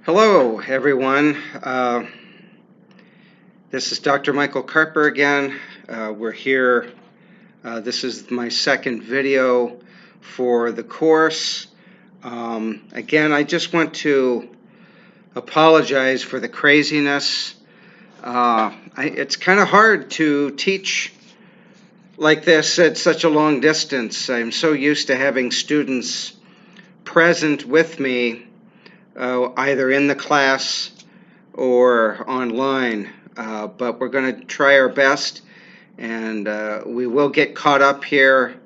Hello, everyone. This is Dr. Michael Carper again. We're here. This is my second video for the course. Again, I just want to apologize for the craziness. It's kind of hard to teach like this at such a long distance. I'm so used to having students present with me, either in the class or online, but we're going to try our best, and we will get caught up here.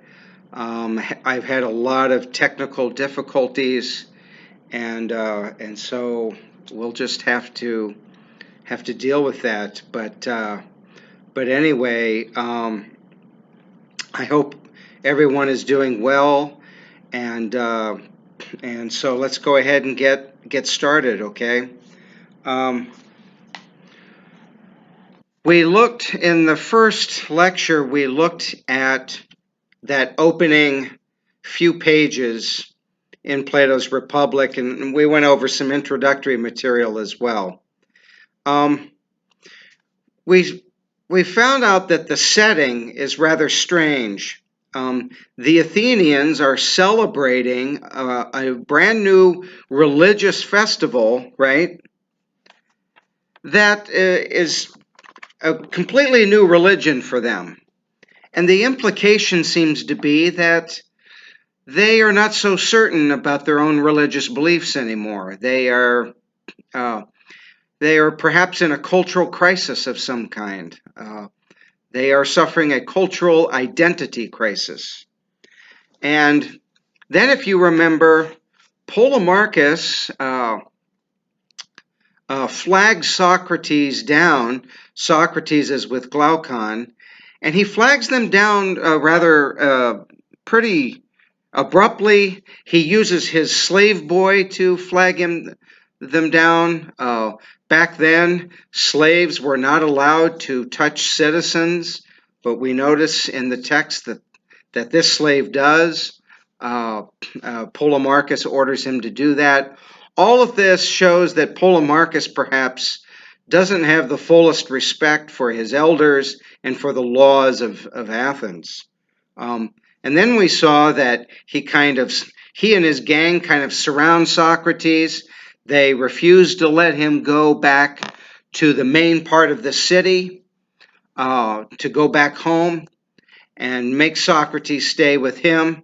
I've had a lot of technical difficulties, and so we'll just have to deal with that. But anyway, I hope everyone is doing well, and so let's go ahead and get started, okay? We looked in the first lecture, we looked at that opening few pages in Plato's Republic, and we went over some introductory material as well. We found out that the setting is rather strange. The Athenians are celebrating a brand new religious festival, right? That is a completely new religion for them. And the implication seems to be that they are not so certain about their own religious beliefs anymore. They are perhaps in a cultural crisis of some kind. They are suffering a cultural identity crisis. And then, if you remember, Polemarchus flags Socrates down. Socrates is with Glaucon, and he flags them down rather pretty abruptly. He uses his slave boy to flag them down. Back then, slaves were not allowed to touch citizens, but we notice in the text that this slave does. Polemarchus orders him to do that. All of this shows that Polemarchus perhaps doesn't have the fullest respect for his elders and for the laws of Athens. And then we saw that he and his gang kind of surround Socrates. They refuse to let him go back to the main part of the city, to go back home, and make Socrates stay with him.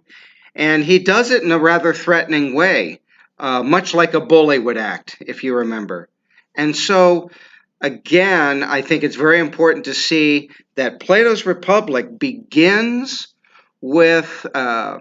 And he does it in a rather threatening way, much like a bully would act, if you remember. And so, again, I think it's very important to see that Plato's Republic begins with a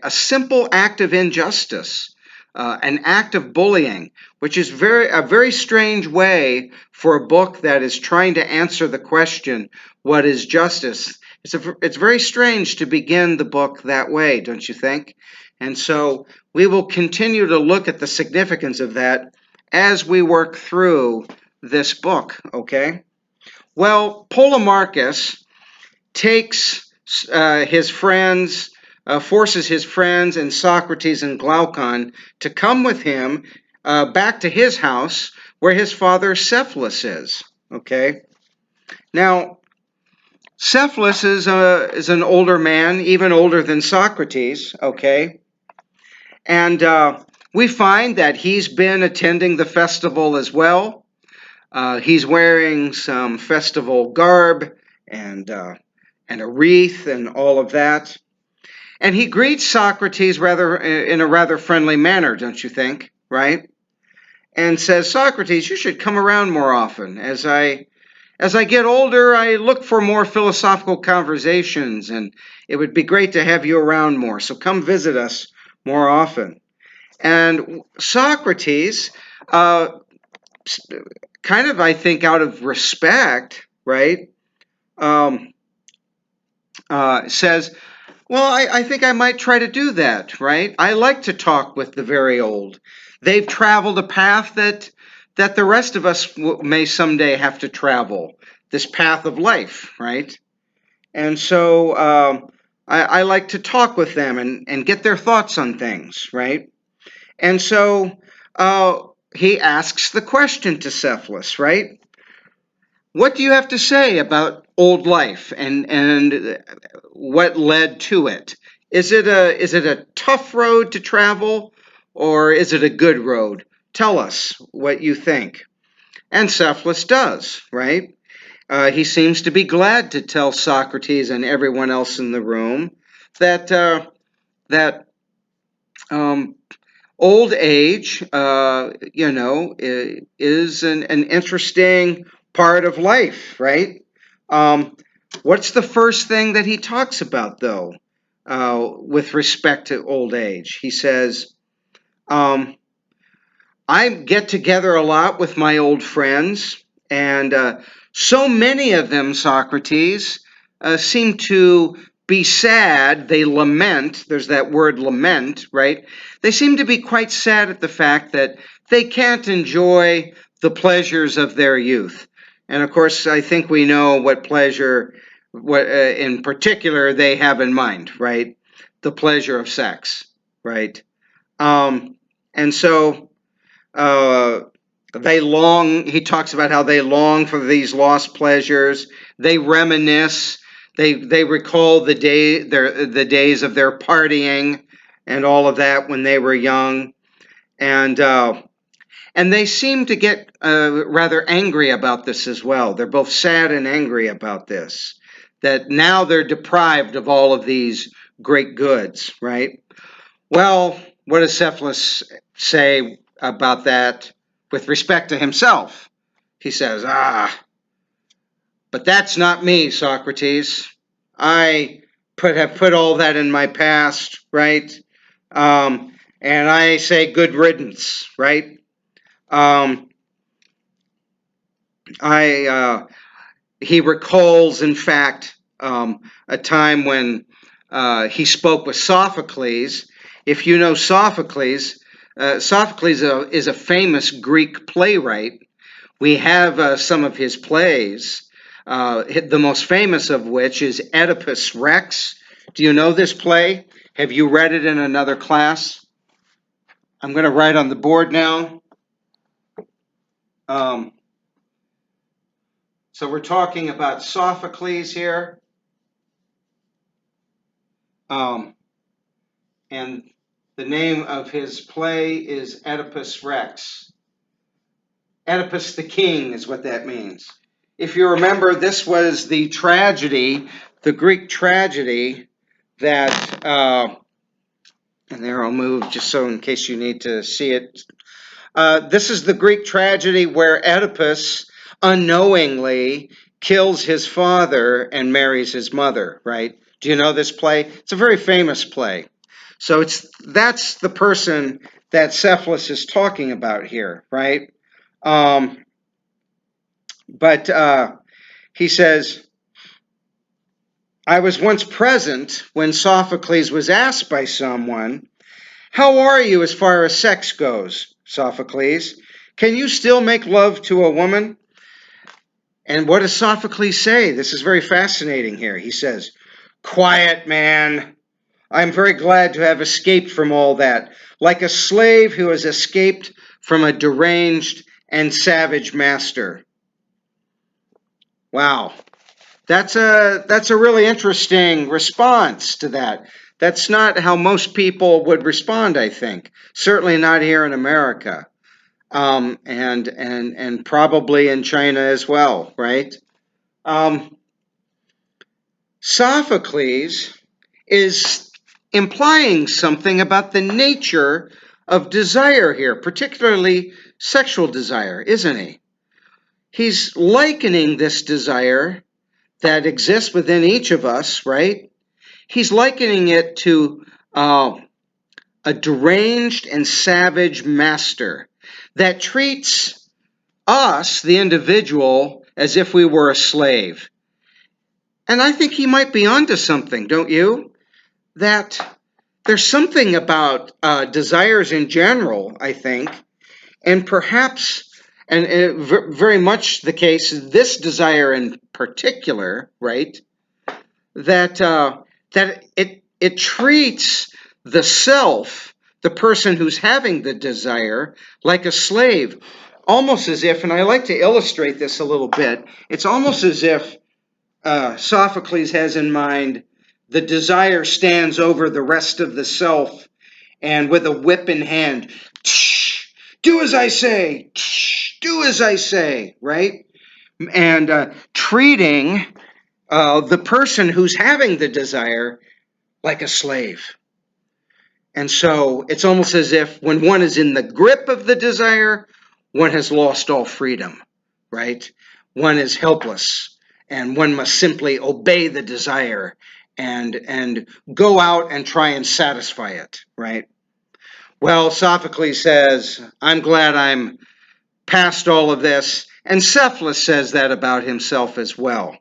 simple act of injustice, an act of bullying, which is a very strange way for a book that is trying to answer the question, what is justice? It's very strange to begin the book that way, don't you think? And so we will continue to look at the significance of that as we work through this book, okay? Well, Polemarchus takes his friends, forces his friends and Socrates and Glaucon to come with him back to his house where his father Cephalus is, okay? Now, Cephalus is an older man, even older than Socrates, okay? And we find that he's been attending the festival as well. He's wearing some festival garb and a wreath and all of that. And he greets Socrates in a rather friendly manner, don't you think, right? And says, Socrates, you should come around more often. As I get older, I look for more philosophical conversations, and it would be great to have you around more. So come visit us more often. And Socrates, kind of, I think, out of respect, right, says, well, I think I might try to do that, right? I like to talk with the very old. They've traveled a path that the rest of us may someday have to travel, this path of life, right? And so I like to talk with them and get their thoughts on things, right? And so he asks the question to Cephalus, right? What do you have to say about old life and what led to it? Is it a tough road to travel, or is it a good road? Tell us what you think. And Cephalus does, right? He seems to be glad to tell Socrates and everyone else in the room that that um, old age, is an interesting part of life, right? Um, what's the first thing that he talks about, though, with respect to old age? He says, um, I get together a lot with my old friends, and so many of them, Socrates, seem to be sad. They lament. There's that word lament, right? They seem to be quite sad at the fact that they can't enjoy the pleasures of their youth. And of course, I think we know what pleasure, what in particular they have in mind, right? The pleasure of sex, right? And so uh, they long, he talks about how they long for these lost pleasures. They reminisce. They recall the days of their partying and all of that when they were young. And and they seem to get rather angry about this as well. They're both sad and angry about this, that now they're deprived of all of these great goods, right? Well, what does Cephalus say about that with respect to himself? He says, but that's not me, Socrates. I have put all that in my past, right? And I say good riddance, right? Um, I He recalls, in fact, a time when he spoke with Sophocles. If you know Sophocles, Sophocles is a famous Greek playwright. We have some of his plays, the most famous of which is Oedipus Rex. Do you know this play? Have you read it in another class? I'm going to write on the board now. Um, so we're talking about Sophocles here. Um, and the name of his play is Oedipus Rex. Oedipus the King is what that means. If you remember, this was the tragedy, the Greek tragedy that, and there I'll move just so in case you need to see it. This is the Greek tragedy where Oedipus unknowingly kills his father and marries his mother, right? Do you know this play? It's a very famous play. So that's the person that Cephalus is talking about here, right? Um, but he says, I was once present when Sophocles was asked by someone, how are you as far as sex goes, Sophocles? Can you still make love to a woman? And what does Sophocles say? This is very fascinating here. He says, quiet, man. I am very glad to have escaped from all that, like a slave who has escaped from a deranged and savage master. Wow. That's a really interesting response to that. That's not how most people would respond, I think. Certainly not here in America, and probably in China as well, right? Um, Sophocles is implying something about the nature of desire here, particularly sexual desire, isn't he? He's likening this desire that exists within each of us, right? He's likening it to a deranged and savage master that treats us, the individual, as if we were a slave. And I think he might be onto something, don't you? That there's something about desires in general, I think, and perhaps, and very much the case, this desire in particular, right? That it treats the self, the person who's having the desire like a slave. Almost as if, and I like to illustrate this a little bit, it's almost as if Sophocles has in mind the desire stands over the rest of the self, and with a whip in hand, do as I say, do as I say, right? And treating the person who's having the desire like a slave. And so it's almost as if when one is in the grip of the desire, one has lost all freedom, right? One is helpless, and one must simply obey the desire and go out and try and satisfy it, right? Well, Sophocles says, I'm glad I'm past all of this, and Cephalus says that about himself as well.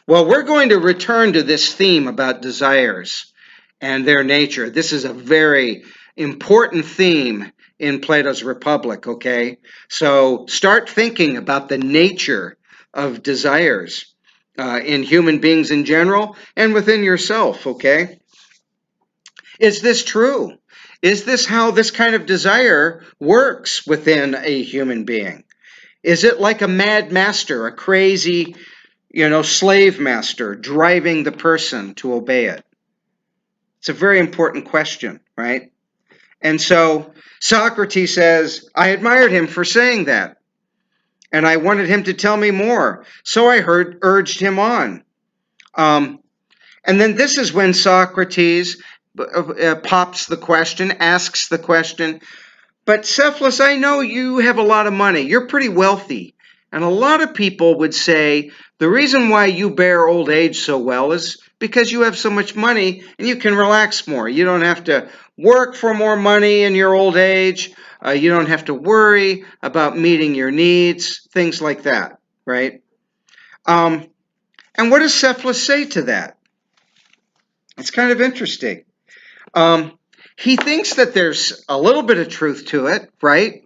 Well, we're going to return to this theme about desires and their nature. This is a very important theme in Plato's Republic, okay? So start thinking about the nature of desires in human beings in general and within yourself, okay? Is this true? Is this how this kind of desire works within a human being? Is it like a mad master, a crazy, slave master driving the person to obey it? It's a very important question, right? And so Socrates says, I admired him for saying that, and I wanted him to tell me more. So I urged him on. And then this is when Socrates pops the question, asks the question, but Cephalus, I know you have a lot of money. You're pretty wealthy. And a lot of people would say the reason why you bear old age so well is because you have so much money and you can relax more. You don't have to work for more money in your old age. You don't have to worry about meeting your needs, things like that, right? And what does Cephalus say to that? It's kind of interesting. He thinks that there's a little bit of truth to it, right?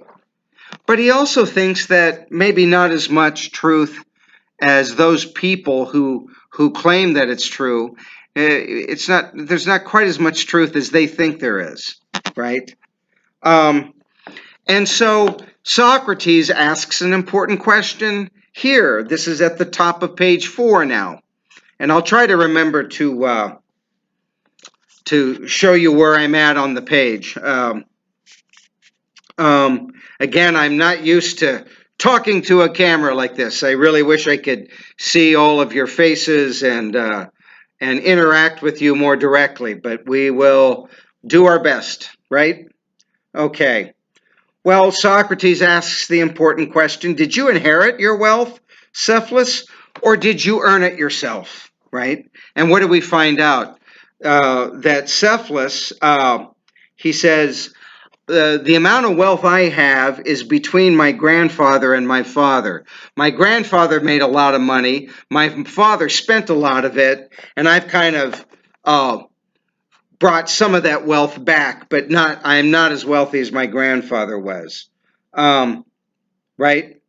But he also thinks that maybe not as much truth as those people who claim that it's true. There's not quite as much truth as they think there is, right? And so Socrates asks an important question here. This is at the top of page 4 now. And I'll try to remember to show you where I'm at on the page. Again, I'm not used to talking to a camera like this. I really wish I could see all of your faces and interact with you more directly, but we will do our best, right? Okay. Well, Socrates asks the important question, did you inherit your wealth, Cephalus, or did you earn it yourself, right? And what do we find out? That Cephalus, he says, the amount of wealth I have is between my grandfather and my father. My grandfather made a lot of money. My father spent a lot of it, and I've kind of brought some of that wealth back, but I am not as wealthy as my grandfather was. Right?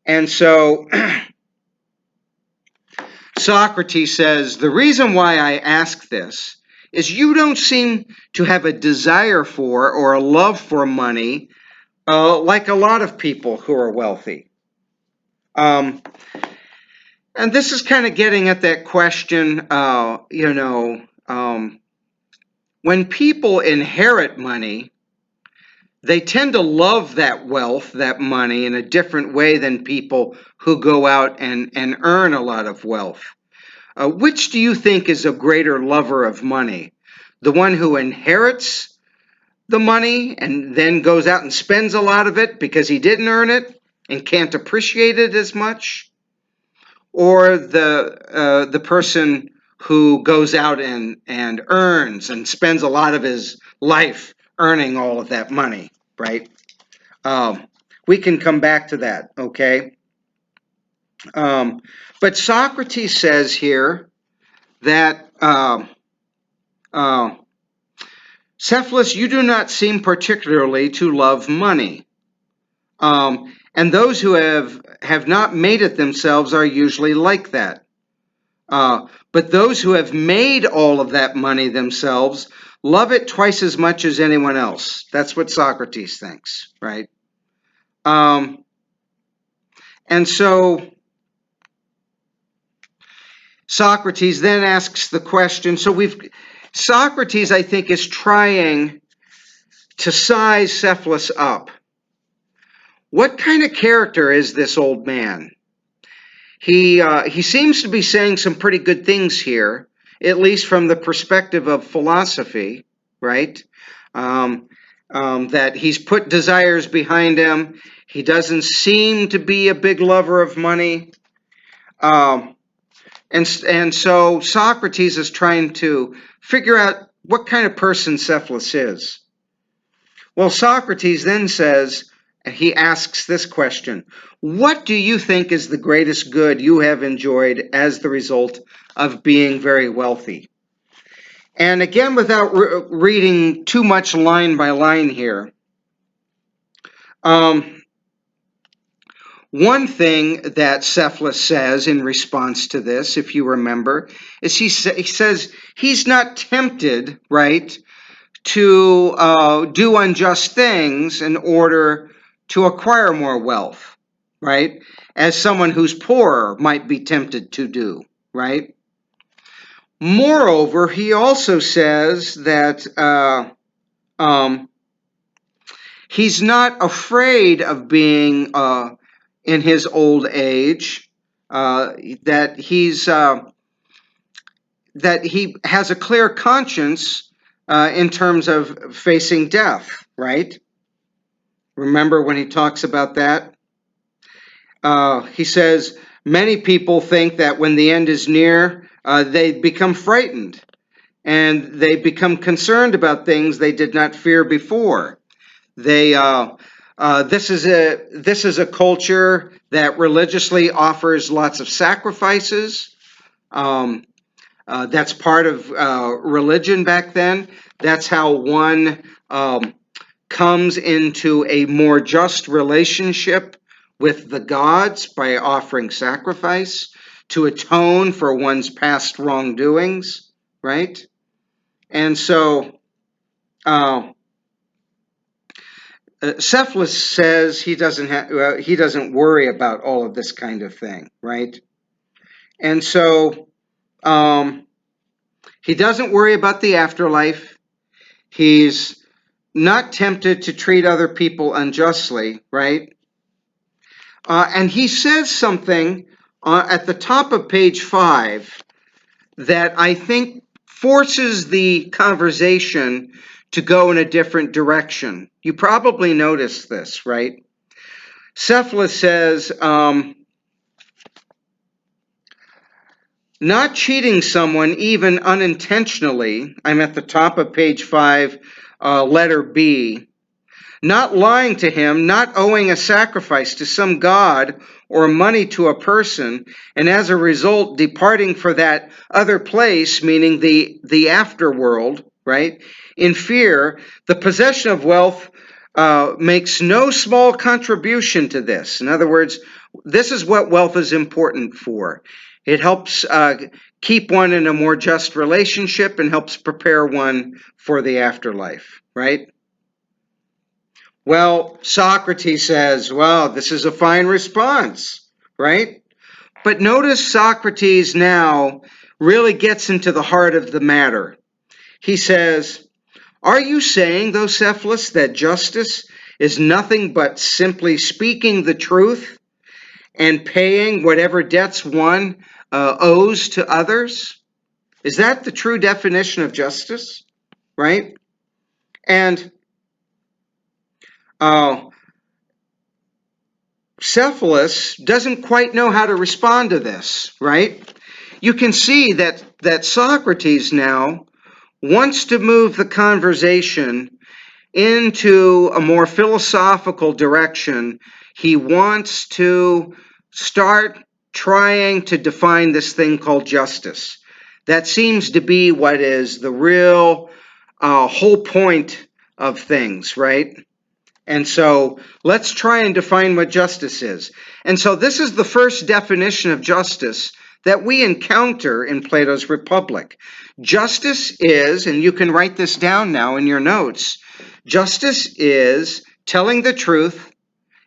And so Socrates says, the reason why I ask this is you don't seem to have a desire for or a love for money like a lot of people who are wealthy. And this is kind of getting at that question, when people inherit money, they tend to love that wealth, that money, in a different way than people who go out and earn a lot of wealth. Which do you think is a greater lover of money? The one who inherits the money and then goes out and spends a lot of it because he didn't earn it and can't appreciate it as much? Or the person who goes out and earns and spends a lot of his life earning all of that money, right? We can come back to that, okay? But Socrates says here that Cephalus, you do not seem particularly to love money. And those who have not made it themselves are usually like that. But those who have made all of that money themselves love it twice as much as anyone else. That's what Socrates thinks, right? Um, and so Socrates then asks the question. Socrates, I think, is trying to size Cephalus up. What kind of character is this old man? He seems to be saying some pretty good things here, at least from the perspective of philosophy, right? Um, that he's put desires behind him. He doesn't seem to be a big lover of money. Um, and so Socrates is trying to figure out what kind of person Cephalus is. Well, Socrates then says, he asks this question: what do you think is the greatest good you have enjoyed as the result of being very wealthy? And again, without reading too much line by line here, um, one thing that Cephalus says in response to this, if you remember, is he says he's not tempted, right, to do unjust things in order to acquire more wealth, right? As someone who's poor might be tempted to do, right? Moreover, he also says that he's not afraid of being in his old age, that that he has a clear conscience in terms of facing death, right? Remember when he talks about that? He says, many people think that when the end is near, they become frightened and they become concerned about things they did not fear before. This is a culture that religiously offers lots of sacrifices. Um, that's part of religion back then. That's how one comes into a more just relationship with the gods, by offering sacrifice to atone for one's past wrongdoings, right? And so uh, Cephalus says he doesn't worry about all of this kind of thing, right? And so he doesn't worry about the afterlife. He's not tempted to treat other people unjustly, right? And he says something at the top of page 5 that I think forces the conversation to go in a different direction. You probably noticed this, right? Cephalus says, not cheating someone even unintentionally, I'm at the top of page 5, letter B, not lying to him, not owing a sacrifice to some god or money to a person, and as a result departing for that other place, meaning the afterworld, right? In fear, the possession of wealth makes no small contribution to this. In other words, this is what wealth is important for. It helps keep one in a more just relationship and helps prepare one for the afterlife, right? Well, Socrates says, well, this is a fine response, right? But notice Socrates now really gets into the heart of the matter. He says, are you saying, though, Cephalus, that justice is nothing but simply speaking the truth and paying whatever debts one owes to others? Is that the true definition of justice, right? And Cephalus doesn't quite know how to respond to this, right? You can see that Socrates now wants to move the conversation into a more philosophical direction. He wants to start trying to define this thing called justice. That seems to be what is the real whole point of things, right? And so let's try and define what justice is. And so this is the first definition of justice that we encounter in Plato's Republic. Justice is, and you can write this down now in your notes, justice is telling the truth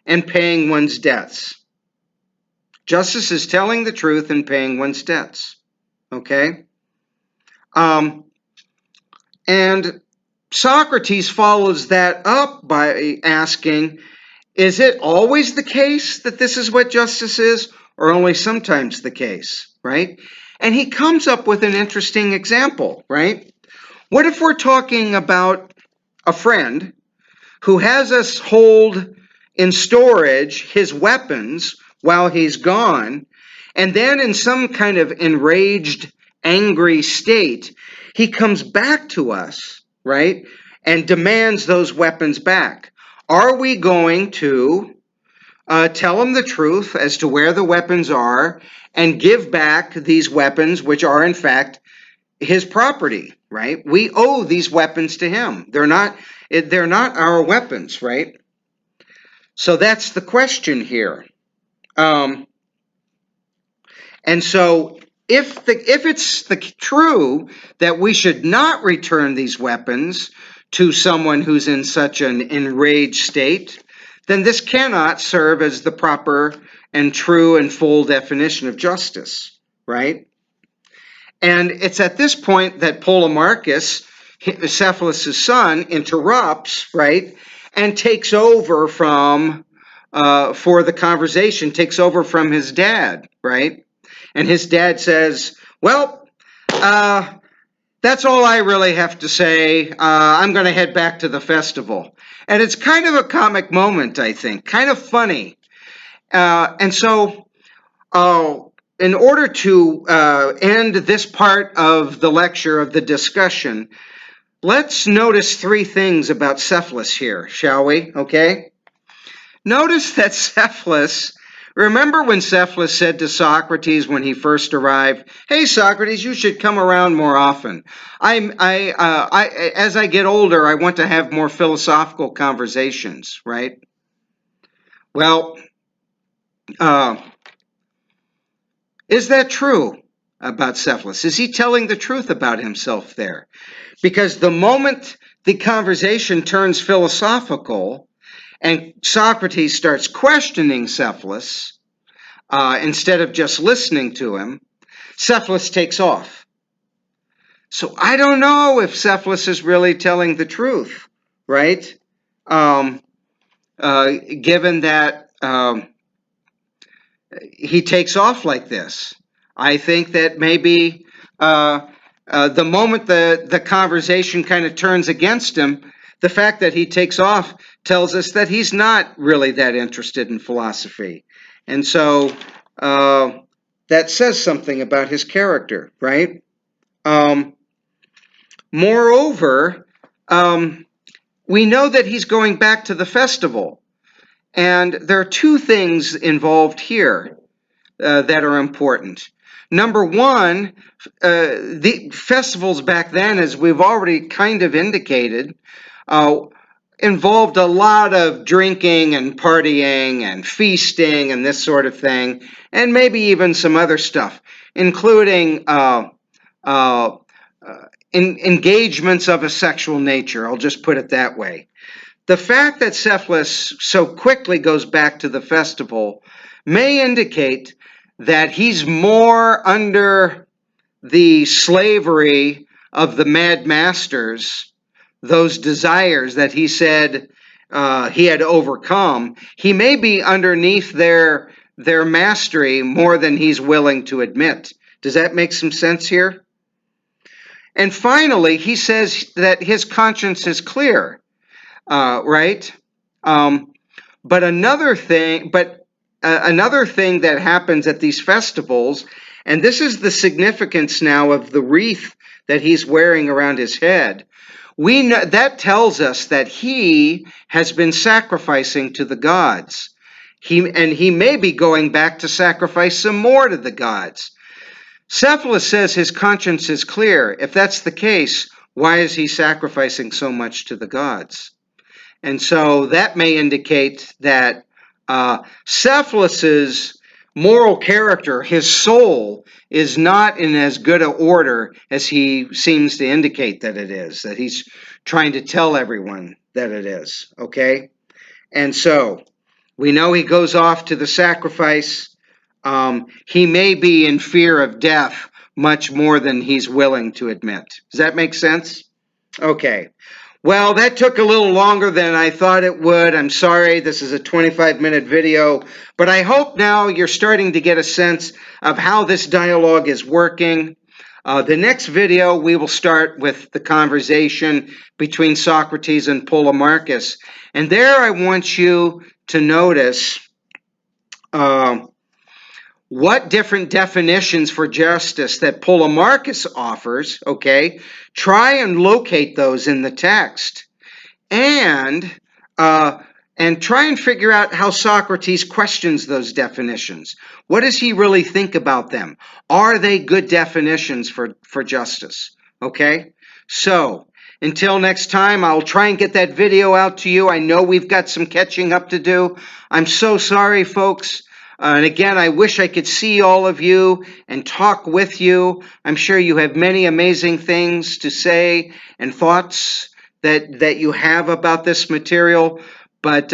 and paying one's debts. Justice is telling the truth and paying one's debts. Okay? And Socrates follows that up by asking, is it always the case that this is what justice is, or only sometimes the case, right? And he comes up with an interesting example, right? What if we're talking about a friend who has us hold in storage his weapons while he's gone, and then in some kind of enraged, angry state, he comes back to us, right, and demands those weapons back? Are we going to tell him the truth as to where the weapons are and give back these weapons, which are in fact his property, right? We owe these weapons to him. They're not our weapons, right? So that's the question here. And so if it's true that we should not return these weapons to someone who's in such an enraged state, then this cannot serve as the proper and true and full definition of justice, right? And it's at this point that Polemarchus, Cephalus' son, interrupts, right, and takes over for the conversation, takes over from his dad, right? And his dad says, well, that's all I really have to say. I'm going to head back to the festival. And it's kind of a comic moment, I think, kind of funny. And so in order to end this part of the lecture, of the discussion, let's notice three things about Cephalus here, shall we? Okay? Notice that Cephalus, remember when Cephalus said to Socrates when he first arrived, "Hey, Socrates, you should come around more often. As I get older, I want to have more philosophical conversations," right? Well, is that true about Cephalus? Is he telling the truth about himself there? Because the moment the conversation turns philosophical and Socrates starts questioning Cephalus, instead of just listening to him, Cephalus takes off. So I don't know if Cephalus is really telling the truth, right? Given that he takes off like this. I think that maybe the moment the conversation kind of turns against him, the fact that he takes off tells us that he's not really that interested in philosophy. And so that says something about his character, right? Moreover, we know that he's going back to the festival. And there are two things involved here that are important. Number one, the festivals back then, as we've already kind of indicated, involved a lot of drinking and partying and feasting and this sort of thing, and maybe even some other stuff, including engagements of a sexual nature. I'll just put it that way. The fact that Cephalus so quickly goes back to the festival may indicate that he's more under the slavery of the mad masters, those desires that he said he had overcome. He may be underneath their mastery more than he's willing to admit. Does that make some sense here? And finally, he says that his conscience is clear. Right? But another thing that happens at these festivals, and this is the significance now of the wreath that he's wearing around his head, we know, that tells us that he has been sacrificing to the gods. He may be going back to sacrifice some more to the gods. Cephalus says his conscience is clear. If that's the case, why is he sacrificing so much to the gods? And so that may indicate that Cephalus's moral character, his soul, is not in as good a order as he seems to indicate that it is, that he's trying to tell everyone that it is, okay? And so we know he goes off to the sacrifice. He may be in fear of death much more than he's willing to admit. Does that make sense? Okay. Well, that took a little longer than I thought it would. I'm sorry, this is a 25-minute video, but I hope now you're starting to get a sense of how this dialogue is working. The next video, we will start with the conversation between Socrates and Polemarchus. And there I want you to notice what different definitions for justice that Polemarchus offers, okay? Try and locate those in the text. And uh, and try and figure out how Socrates questions those definitions. What does he really think about them? Are they good definitions for justice? Okay? So, until next time, I'll try and get that video out to you. I know we've got some catching up to do. I'm so sorry, folks. And again, I wish I could see all of you and talk with you. I'm sure you have many amazing things to say and thoughts that you have about this material, but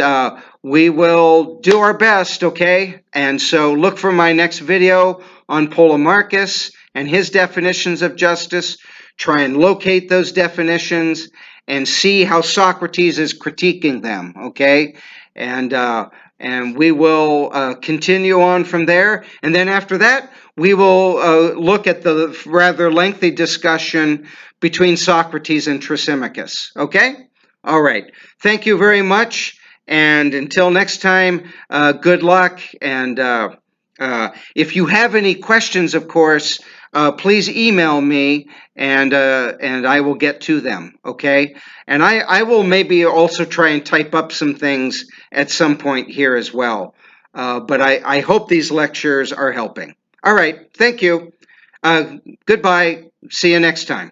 we will do our best, okay? And so look for my next video on Polemarchus and his definitions of justice. Try and locate those definitions and see how Socrates is critiquing them, okay? And we will continue on from there. And then after that, we will look at the rather lengthy discussion between Socrates and Thrasymachus. Okay? All right. Thank you very much. And until next time, good luck. And if you have any questions, of course, please email me and I will get to them. Okay? And I will maybe also try and type up some things at some point here as well. But I hope these lectures are helping. All right. Thank you. Goodbye. See you next time.